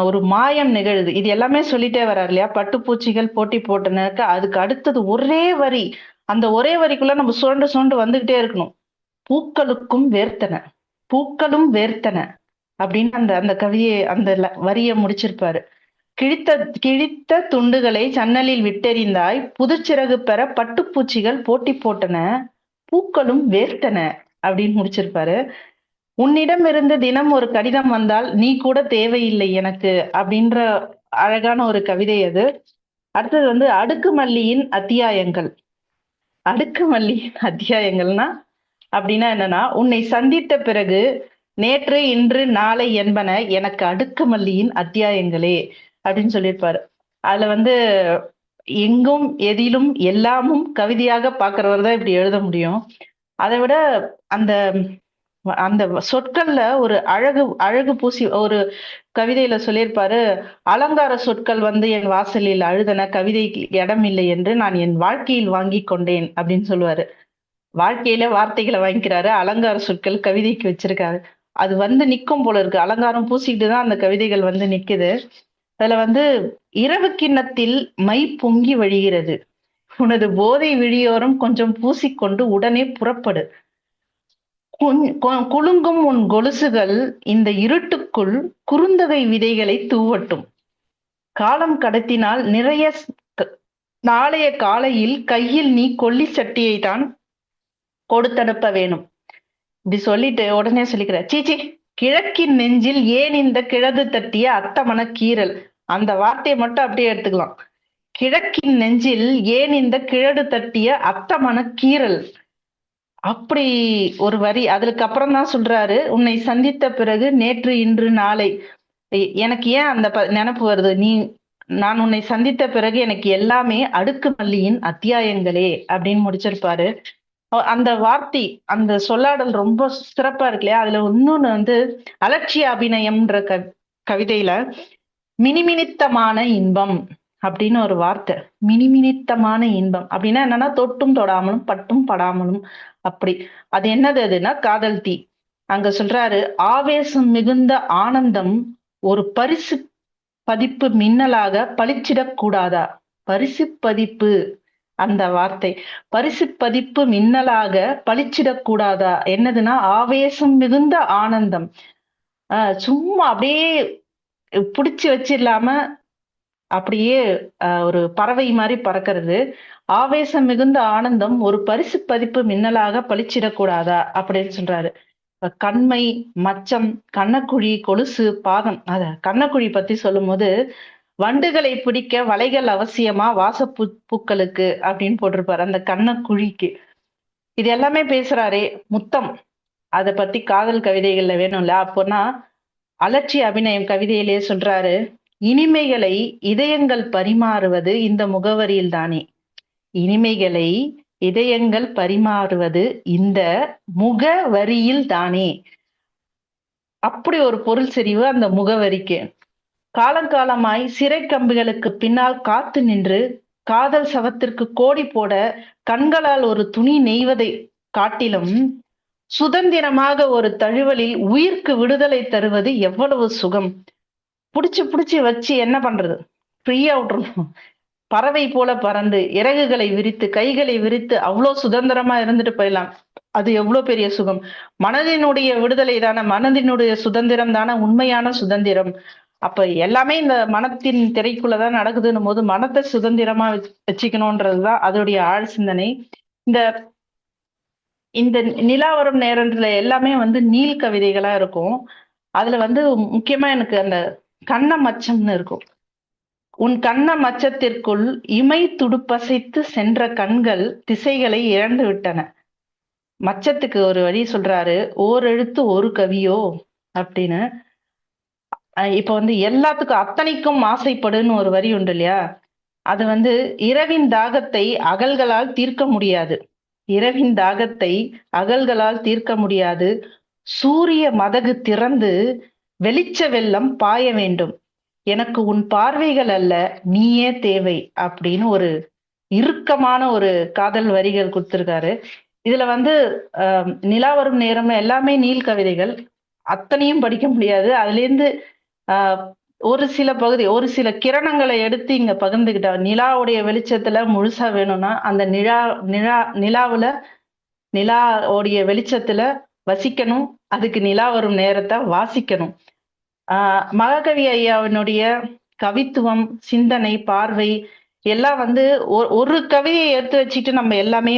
ஒரு மாயம் நிகழுது. இது எல்லாமே சொல்லிட்டே வர்றாரு இல்லையா? பட்டுப்பூச்சிகள் போட்டி போட்டனக்கு அதுக்கு அடுத்தது ஒரே வரி. அந்த ஒரே வரிக்குள்ள நம்ம சுரண்டு வந்துகிட்டே இருக்கணும். பூக்களும் வேர்த்தன அப்படின்னு அந்த கவியை, அந்த வரியை முடிச்சிருப்பாரு. கிழித்த கிழித்த துண்டுகளை சன்னலில் விட்டெறிந்தாய், புதுச்சிறகு பெற பட்டுப்பூச்சிகள் போட்டி போட்டன, பூக்களும் வேர்த்தன அப்படின்னு முடிச்சிருப்பாரு. உன்னிடமிருந்து தினம் ஒரு கடிதம் வந்தால் நீ கூட தேவையில்லை எனக்கு அப்படின்ற அழகான ஒரு கவிதை அது. அடுத்தது வந்து அடுக்குமல்லியின் அத்தியாயங்கள். அடுக்குமல்லியின் அத்தியாயங்கள்னா அப்படின்னா என்னன்னா, உன்னை சந்தித்த பிறகு நேற்று இன்று நாளை என்பன எனக்கு அடுக்குமல்லியின் அத்தியாயங்களே அப்படின்னு சொல்லியிருப்பாரு. அதுல வந்து எங்கும் எதிலும் எல்லாமும் கவிதையாக பாக்குறவர் தான் இப்படி எழுத முடியும். அதை விட அந்த அந்த சொற்கள்ல ஒரு அழகு அழகு பூசி ஒரு கவிதையில சொல்லியிருப்பாரு, அலங்கார சொற்கள் வந்து என் வாசலில் அழுதன, கவிதைக்கு இடம் இல்லை என்று நான் என் வாழ்க்கையில் வாங்கி கொண்டேன் அப்படின்னு சொல்லுவாரு. வாழ்க்கையில வார்த்தைகளை வாங்கிக்கிறாரு, அலங்கார சொற்கள் கவிதைக்கு வச்சிருக்காரு. அது வந்து நிக்கும் போல இருக்கு, அலங்காரம் பூசிக்கிட்டு தான் அந்த கவிதைகள் வந்து நிக்குது. அதுல வந்து இரவு கிண்ணத்தில் மை பொங்கி வழிகிறது, உனது போதை விழியோரம் கொஞ்சம் பூசிக்கொண்டு உடனே புறப்படு, குலுங்கும் உன் கொலுசுகள் இந்த இருட்டுக்குள் குறுந்தகை விதைகளை தூவட்டும், காலம் கடத்தினால் நிறைய நாளைய காலையில் கையில் நீ கொல்லி சட்டியை தான் கொடுத்தனுப்ப வேணும். இப்படி சொல்லிட்டு உடனே சொல்லிக்கிற, சீச்சி கிழக்கின் நெஞ்சில் ஏன் இந்த கிழது தட்டிய அத்தமன கீறல், அந்த வார்த்தையை மட்டும் அப்படியே எடுத்துக்கலாம். கிழக்கின் நெஞ்சில் ஏன் இந்த கிழடு தட்டிய அத்தமன கீறல், அப்படி ஒரு வரி. அதுக்கு அப்புறம் தான் சொல்றாரு, உன்னை சந்தித்த பிறகு நேற்று இன்று நாளை. எனக்கு ஏன் அந்த நினைப்பு வருது, நான் உன்னை சந்தித்த பிறகு எனக்கு எல்லாமே அடுக்குமல்லியின் அத்தியாயங்களே அப்படின்னு முடிச்சிருப்பாரு. அந்த வார்த்தை, அந்த சொல்லாடல் ரொம்ப சிறப்பா இருக்கு இல்லையா. அதுல இன்னொன்னு வந்து அலட்சிய அபிநயம்ன்ற கவிதையில மினிமினித்தமான இன்பம் அப்படின்னு ஒரு வார்த்தை. மினிமினித்தமான இன்பம் அப்படின்னா என்னன்னா, தொட்டும் தொடாமலும் பட்டும் படாமலும் அப்படி. அது என்னது அதுன்னா காதல் தீ. அங்க சொல்றாரு, ஆவேசம் மிகுந்த ஆனந்தம் ஒரு பரிசு பதிப்பு மின்னலாக பளிச்சிடக் கூடாதா. பரிசு பதிப்பு, அந்த வார்த்தை பரிசு பதிப்பு மின்னலாக பளிச்சிடக் கூடாதா. என்னதுன்னா ஆவேசம் மிகுந்த ஆனந்தம். சும்மா அப்படியே புடிச்சு வச்சிடலாம அப்படியே ஒரு பறவை மாதிரி பறக்கிறது. ஆவேசம் மிகுந்த ஆனந்தம் ஒரு பரிசு பதிப்பு மின்னலாக பளிச்சிடக்கூடாதா அப்படின்னு சொல்றாரு. கண்மை, மச்சம், கண்ணக்குழி, கொலுசு, பாதம். கண்ணக்குழி பத்தி சொல்லும் போது, வண்டுகளை பிடிக்க வலைகள் அவசியமா பூக்களுக்கு அப்படின்னு போட்டிருப்பாரு அந்த கண்ணக்குழிக்கு. இது எல்லாமே பேசுறாரே. முத்தம், அத பத்தி காதல் கவிதைகள்ல வேணும்ல. அப்போனா அலட்சிய அபிநயம் கவிதையிலேயே சொல்றாரு, இனிமைகளை இதயங்கள் பரிமாறுவது இந்த முகவரியில் தானே. இனிமைகளை இதயங்கள் பரிமாறுவது இந்த முகவரியில் தானே. அப்படி ஒரு பொருள் செறிவு அந்த முகவரிக்கு. காலங்காலமாய் சிறை கம்பிகளுக்கு பின்னால் காத்து நின்று காதல் சவத்திற்கு கோடி போட கண்களால் ஒரு துணி நெய்வதை காட்டிலும் சுதந்திரமாக ஒரு தழுவலில் உயிர்க்கு விடுதலை தருவது எவ்வளவு சுகம். புடிச்சு வச்சு என்ன பண்றது, ஃப்ரீயா விட்டுறணும். பறவை போல பறந்து இறகுகளை விரித்து கைகளை விரித்து அவ்வளோ சுதந்திரமா இருந்துட்டு போயிடலாம். அது எவ்வளவு பெரிய சுகம். மனதினுடைய விடுதலை தானே, மனதினுடைய சுதந்திரம் தானே உண்மையான சுதந்திரம். அப்ப எல்லாமே இந்த மனத்தின் திரைக்குள்ளதான் நடக்குதுன்னும் போது மனத்தை சுதந்திரமா வச்சுக்கணும்ன்றதுதான் அதோடைய ஆழ் சிந்தனை. இந்த இந்த நிலா வரும் நேரத்துல எல்லாமே வந்து நீல் கவிதைகளா இருக்கும். அதுல வந்து முக்கியமா எனக்கு அந்த கண்ண மச்சம்னு இருக்கும். உன் கண்ண மச்சத்திற்குள் இமை துடுப்பசைத்து சென்ற கண்கள் திசைகளை இழந்து விட்டன. மச்சத்துக்கு ஒரு வரி சொல்றாரு, ஓர் எழுத்து ஒரு கவியோ அப்படின்னு. இப்ப வந்து எல்லாத்துக்கும் அத்தனைக்கும் ஆசைப்படுன்னு ஒரு வரி உண்டு இல்லையா. அது வந்து இரவின் தாகத்தை அகல்களால் தீர்க்க முடியாது. இரவின் தாகத்தை அகல்களால் தீர்க்க முடியாது. சூரிய மதகு திறந்து வெளிச்ச வெள்ளம் பாய வேண்டும். எனக்கு உன் பார்வைகள் அல்ல, நீயே தேவை அப்படின்னு ஒரு இறுக்கமான ஒரு காதல் வரிகள் கொடுத்திருக்காரு. இதுல வந்து நிலா வரும் நேரம் எல்லாமே நீல் கவிதைகள். அத்தனையும் படிக்க முடியாது. அதுல இருந்து ஒரு சில பகுதி, ஒரு சில கிரணங்களை எடுத்து இங்க பகிர்ந்துகிட்டா. நிலாவுடைய வெளிச்சத்துல முழுசா வேணும்னா அந்த நிலாவுல நிலாவுடைய வெளிச்சத்துல வசிக்கணும். அதுக்கு நிலா வரும் நேரத்தை வாசிக்கணும். மகாகவி ஐயாவினுடைய கவித்துவம், சிந்தனை, பார்வை எல்லாம் வந்து ஒரு கவிதையை எடுத்து வச்சுட்டு நம்ம எல்லாமே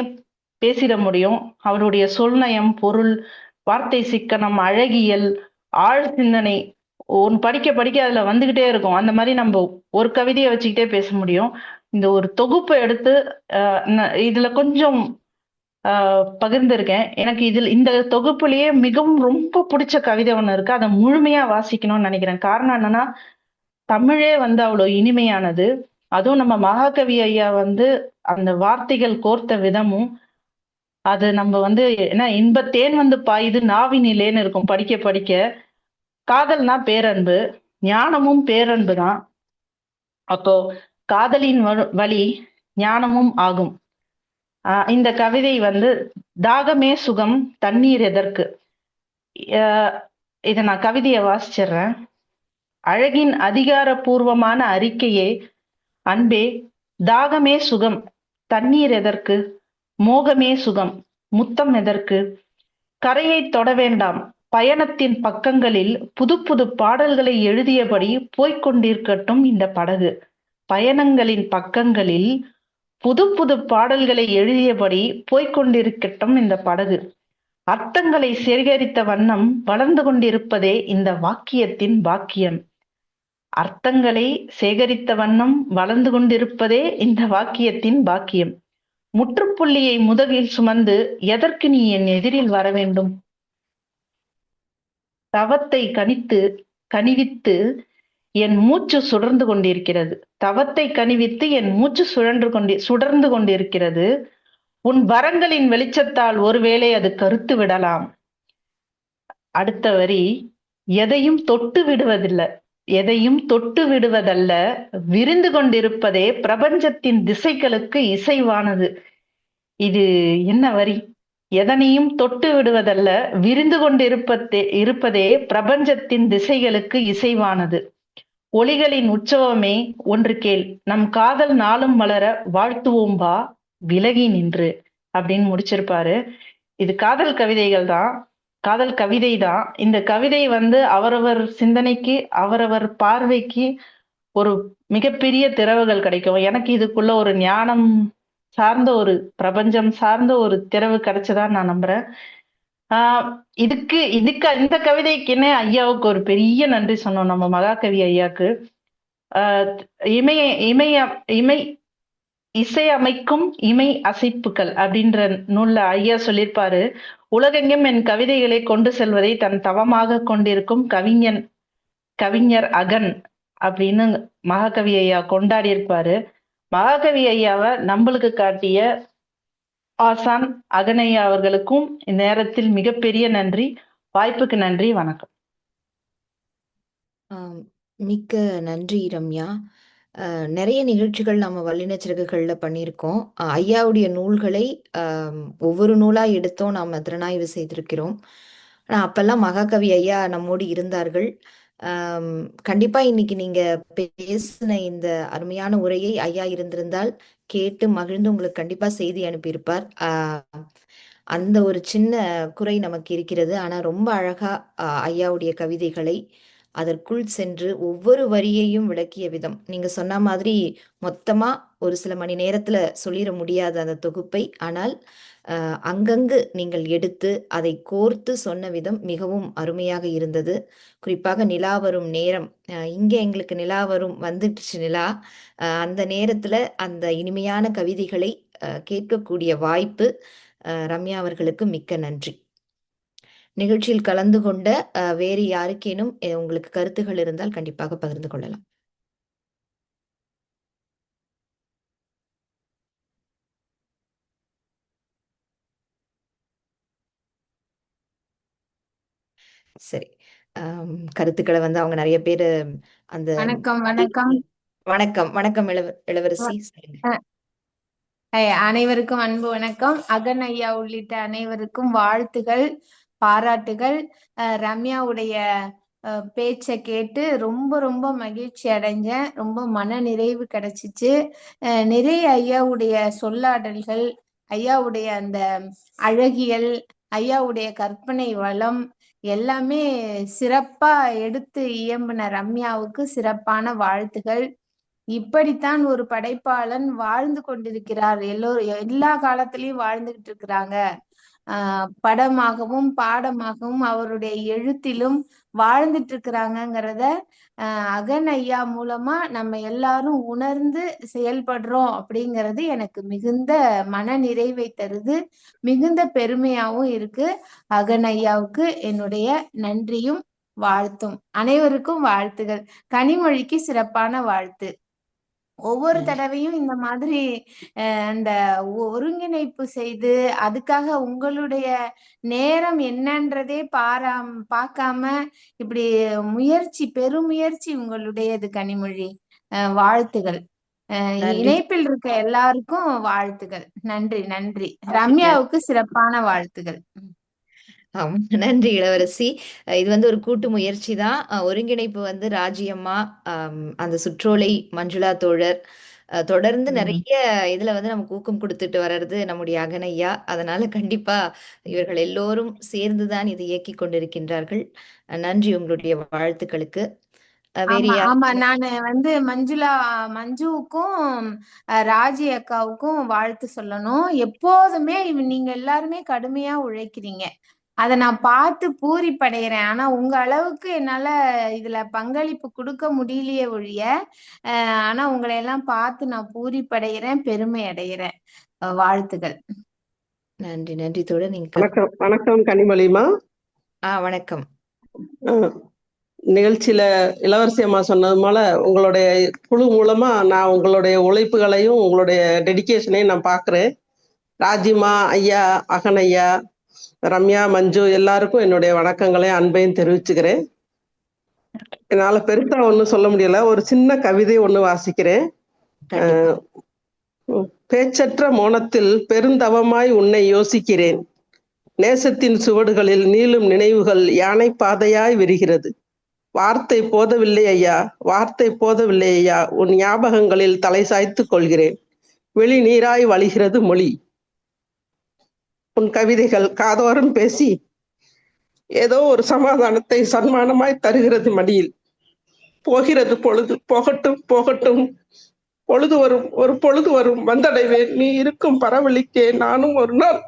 பேசிட முடியும். அவருடைய சொல்நயம், பொருள், வார்த்தை சிக்கனம், அழகியல், ஆழ் சிந்தனை ஒன்று படிக்க படிக்க அதுல வந்துகிட்டே இருக்கும். அந்த மாதிரி நம்ம ஒரு கவிதையை வச்சுக்கிட்டே பேச முடியும். இந்த ஒரு தொகுப்பை எடுத்து இதுல கொஞ்சம் பகிர்ந்திருக்கேன். எனக்கு இந்த தொகுப்புலயே மிகவும் ரொம்ப பிடிச்ச கவிதை ஒண்ணு இருக்கு. அதை முழுமையா வாசிக்கணும்னு நினைக்கிறேன். காரணம் என்னன்னா, தமிழே வந்து அவ்வளவு இனிமையானது. அதுவும் நம்ம மகாகவி ஐயா வந்து அந்த வார்த்தைகள் கோர்த்த விதமும், அது நம்ம வந்து என்ன இன்பத்தேன் வந்து பாயுது நாவினிலேன்னு இருக்கும் படிக்க படிக்க. காதல்னா பேரன்பு, ஞானமும் பேரன்பு தான். அப்போ காதலின் வழி ஞானமும் ஆகும். இந்த கவிதை வந்து தாகமே சுகம் தண்ணீர் எதற்கு. இதை நான் கவிதையை வாசிச்சிடுறேன். அழகின் அதிகாரபூர்வமான அறிக்கையே அன்பே, தாகமே சுகம் தண்ணீர் எதற்கு, மோகமே சுகம் முத்தம் எதற்கு, கரையை தொட வேண்டாம் பயணத்தின் பக்கங்களில் புது புது பாடல்களை எழுதியபடி போய்கொண்டிருக்கட்டும் இந்த படகு. பயணங்களின் பக்கங்களில் புது புது பாடல்களை எழுதியபடி போய்கொண்டிருக்கட்டும் இந்த படகு. அர்த்தங்களை சேகரித்த வண்ணம் வளர்ந்து கொண்டிருப்பதே இந்த வாக்கியத்தின் பாக்கியம். அர்த்தங்களை சேகரித்த வண்ணம் வளர்ந்து கொண்டிருப்பதே இந்த வாக்கியத்தின் பாக்கியம். முற்றுப்புள்ளியை முதுகில் சுமந்து எதற்கு நீ என் எதிரில் வர வேண்டும். தவத்தை கனிவித்து என் மூச்சு சுடர்ந்து கொண்டிருக்கிறது. தவத்தை கனிவித்து என் மூச்சு சுடர்ந்து கொண்டிருக்கிறது. உன் வரங்களின் வெளிச்சத்தால் ஒருவேளை அது கருத்து விடலாம். அடுத்த வரி, எதையும் தொட்டு விடுவதில்லை, எதையும் தொட்டு விடுவதல்ல, விரிந்து கொண்டிருப்பதே பிரபஞ்சத்தின் திசைகளுக்கு இசைவானது. இது என்ன வரி? எதனையும் தொட்டு விடுவதல்ல, விரிந்து இருப்பதே பிரபஞ்சத்தின் திசைகளுக்கு இசைவானது. ஒளிகளின் உற்சவமே ஒன்று கேள், நம் காதல் நாளும் வளர வாழ்த்துவோம்பா விலகி நின்று அப்படின்னு முடிச்சிருப்பாரு. இது காதல் கவிதைகள் தான், காதல் கவிதை தான். இந்த கவிதை வந்து அவரவர் சிந்தனைக்கு, அவரவர் பார்வைக்கு ஒரு மிகப்பெரிய திறவுகள் கிடைக்கும். எனக்கு இதுக்குள்ள ஒரு ஞானம் சார்ந்த ஒரு பிரபஞ்சம் சார்ந்த ஒரு திறவு கிடைச்சதா நான் நம்புறேன். இந்த கவிதைக்குன்னே ஐயாவுக்கு ஒரு பெரிய நன்றி சொன்னோம், நம்ம மகாகவி ஐயாக்கு. இசை அமைக்கும் இமை அசைப்புகள் அப்படின்ற நூல்ல ஐயா சொல்லியிருப்பாரு, உலகெங்கும் என் கவிதைகளை கொண்டு செல்வதை தன் தவமாக கொண்டிருக்கும் கவிஞர் அகன் அப்படின்னு மகாகவி ஐயா கொண்டாடி இருப்பாரு. மகாகவி ஐயாவை நம்மளுக்கு காட்டிய ஆசான் அகனையா அவர்களுக்கும் இந்நேரத்தில் மிகப்பெரிய நன்றி. வாய்ப்புக்கு நன்றி. வணக்கம். மிக்க நன்றி ரம்யா. நிறைய நிகழ்ச்சிகள் நம்ம வல்லினச்சிறகுகள்ல பண்ணியிருக்கோம். ஐயாவுடைய நூல்களை ஒவ்வொரு நூலா எடுத்தோம், நாம் திறனாய்வு செய்திருக்கிறோம். ஆனால் அப்பெல்லாம் மகாகவி ஐயா நம்மோடு இருந்தார்கள். கண்டிப்பா இன்னைக்கு நீங்க பேசின இந்த அருமையான உரையை ஐயா இருந்திருந்தால் கேட்டு மகிழ்ந்து உங்களுக்கு கண்டிப்பா செய்தி அனுப்பியிருப்பார். அந்த ஒரு சின்ன குறை நமக்கு இருக்கிறது. ஆனா ரொம்ப அழகா ஐயாவுடைய கவிதைகளை அதற்குள் சென்று ஒவ்வொரு வரியையும் விளக்கிய விதம், நீங்க சொன்ன மாதிரி மொத்தமா ஒரு சில மணி நேரத்துல சொல்லிட முடியாது அந்த தொகுப்பை. ஆனால் அங்கங்கு நீங்கள் எடுத்து அதை கோர்த்து சொன்ன விதம் மிகவும் அருமையாக இருந்தது. குறிப்பாக நிலா வரும் நேரம், இங்கே எங்களுக்கு நிலா வரும் வந்துடுச்சு நிலா, அந்த நேரத்துல அந்த இனிமையான கவிதைகளை கேட்கக்கூடிய வாய்ப்பு ரம்யா அவர்களுக்கு மிக்க நன்றி. நிகழ்ச்சியில் கலந்து கொண்ட வேறு யாருக்கேனும் உங்களுக்கு கருத்துகள் இருந்தால் கண்டிப்பாக பகிர்ந்து கொள்ளலாம். சரி, கருத்துக்களை வந்து அவங்க நிறைய பேரு அந்த வணக்கம் வணக்கம் வணக்கம் வணக்கம் இளவரசி. அனைவருக்கும் அன்பு வணக்கம். அகன் ஐயா உள்ளிட்ட அனைவருக்கும் வாழ்த்துகள், பாராட்டுகள். ரம்யாவுடைய பேச்சை கேட்டு ரொம்ப ரொம்ப மகிழ்ச்சி அடைஞ்சேன். ரொம்ப மன நிறைவு கிடைச்சிச்சு. நிறைய ஐயாவுடைய சொல்லாடல்கள், ஐயாவுடைய அந்த அழகியல், ஐயாவுடைய கற்பனை வளம் எல்லாமே சிறப்பா எடுத்து இயம்பின ரம்யாவுக்கு சிறப்பான வாழ்த்துகள். இப்படித்தான் ஒரு படைப்பாளன் வாழ்ந்து கொண்டிருக்கிறார். எல்லா காலத்திலயும் வாழ்ந்துகிட்டு இருக்கிறாங்க. படமாகவும் பாடமாகவும் அவருடைய எழுத்திலும் வாழ்ந்துட்டு இருக்கிறாங்கிறத அகன் ஐயா மூலமா நம்ம எல்லாரும் உணர்ந்து செயல்படுறோம் அப்படிங்கிறது எனக்கு மிகுந்த மன நிறைவை தருது, மிகுந்த பெருமையாவும் இருக்கு. அகன் ஐயாவுக்கு என்னுடைய நன்றியும் வாழ்த்தும். அனைவருக்கும் வாழ்த்துகள். கனிமொழிக்கு சிறப்பான வாழ்த்து. ஒவ்வொரு தடவையும் இந்த மாதிரி அந்த ஒருங்கிணைப்பு செய்து அதுக்காக உங்களுடைய நேரம் என்னன்றதே பார்க்காம இப்படி பெருமுயற்சி உங்களுடையது கனிமொழி. வாழ்த்துகள். இணைப்பில் இருக்க எல்லாருக்கும் வாழ்த்துகள். நன்றி நன்றி. ரம்யாவுக்கு சிறப்பான வாழ்த்துகள். நன்றி இளவரசி. இது ஒரு கூட்டு முயற்சி தான். ஒருங்கிணைப்பு ராஜியம்மா, அந்த சுற்றோலை மஞ்சுளா தோழர், தொடர்ந்து நிறைய இதுல நமக்கு ஊக்கம் கொடுத்துட்டு வர்றது நம்முடைய அகனையா. அதனால கண்டிப்பா இவர்கள் எல்லோரும் சேர்ந்துதான் இதை இயக்கி கொண்டிருக்கின்றார்கள். நன்றி உங்களுடைய வாழ்த்துக்களுக்கு. ஆமா, நானு மஞ்சுவுக்கும் ராஜி அக்காவுக்கும் வாழ்த்து சொல்லணும். எப்போதுமே நீங்க எல்லாருமே கடுமையா உழைக்கிறீங்க, அதை நான் பார்த்து பூரிப்படைகிறேன். ஆனா உங்க அளவுக்கு என்னால இதுல பங்களிப்பு கொடுக்க முடியலையே ஒழிய, ஆனா உங்களை எல்லாம் பார்த்து நான் பூரிப்படைகிறேன், பெருமை அடைகிறேன். வாழ்த்துகள். நன்றி நன்றி தோழர். நீங்க வணக்கம். வணக்கம் கனிமொழிமா. வணக்கம். நிகழ்ச்சியில இளவரசி அம்மா சொன்னது போல உங்களுடைய குழு மூலமா நான் உங்களுடைய உழைப்புகளையும் உங்களுடைய டெடிகேஷனையும் நான் பார்க்குறேன். ராஜிமா ஐயா, அகன் ஐயா, ரம்யா, மஞ்சு எல்லாருக்கும் என்னுடைய வணக்கங்களையும் அன்பையும் தெரிவிச்சுக்கிறேன். என்னால் பெருசா ஒன்றும் சொல்ல முடியல. ஒரு சின்ன கவிதை ஒன்று வாசிக்கிறேன். பேச்சற்ற மோனத்தில் பெருந்தவமாய் உன்னை யோசிக்கிறேன். நேசத்தின் சுவடுகளில் நீளும் நினைவுகள் யானை பாதையாய் விரிகிறது. வார்த்தை போதவில்லை ஐயா, வார்த்தை போதவில்லை ஐயா, உன் ஞாபகங்களில் தலை சாய்த்து கொள்கிறேன். வெளி நீராய் வழிகிறது மொழி. உன் கவிதைகள் காதோரம் பேசி ஏதோ ஒரு சமாதானத்தை சன்மானமாய் தருகிறது மடியில். போகிறது பொழுது, போகட்டும் போகட்டும், பொழுது வரும், ஒரு பொழுது வரும், வந்தடைவேன். நீ இருக்கும் பரவலிக்கே நானும் ஒரு நாள்.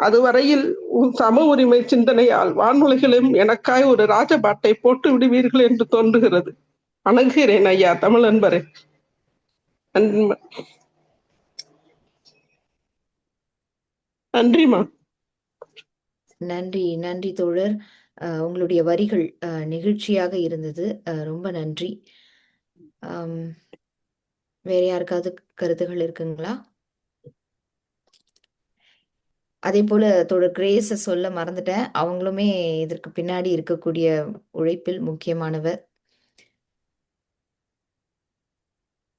அதுவரையில் உன் சம உரிமை சிந்தனையால் வான்மொழிகளும் எனக்காய் ஒரு ராஜபாட்டை போட்டு விடுவீர்கள் என்று தோன்றுகிறது. வணங்குகிறேன் ஐயா, தமிழ் அன்பரே. நன்றிமா. நன்றி நன்றி தோழர். உங்களுடைய வரிகள் நிகழ்ச்சியாக இருந்தது. ரொம்ப நன்றி. வேற யாருக்காவது கருத்துகள் இருக்குங்களா? அதே போல தோழர் கிரேஸ சொல்ல மறந்துட்டேன். அவங்களுமே இதற்கு பின்னாடி இருக்கக்கூடிய உழைப்பில் முக்கியமானவர்.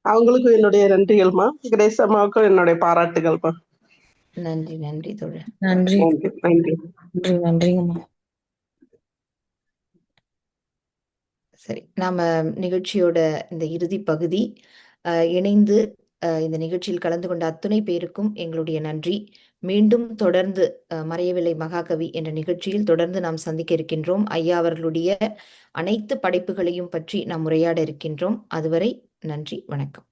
அவங்களுக்கும் என்னுடைய நன்றிகள்மா. கிரேஸ் அம்மாவுக்கும் என்னுடைய பாராட்டுகள்மா. நன்றி நன்றி தோழர். நன்றி நன்றி நன்றிங்கம்மா. சரி, நாம நிகழ்ச்சியோட இந்த இறுதி பகுதி இணைந்து இந்த நிகழ்ச்சியில் கலந்து கொண்ட அத்துணை பேருக்கும் எங்களுடைய நன்றி. மீண்டும் தொடர்ந்து மறையவில்லை மகாகவி என்ற நிகழ்ச்சியில் தொடர்ந்து நாம் சந்திக்க இருக்கின்றோம். ஐயா அவர்களுடைய அனைத்து படைப்புகளையும் பற்றி நாம் உரையாட இருக்கின்றோம். அதுவரை நன்றி, வணக்கம்.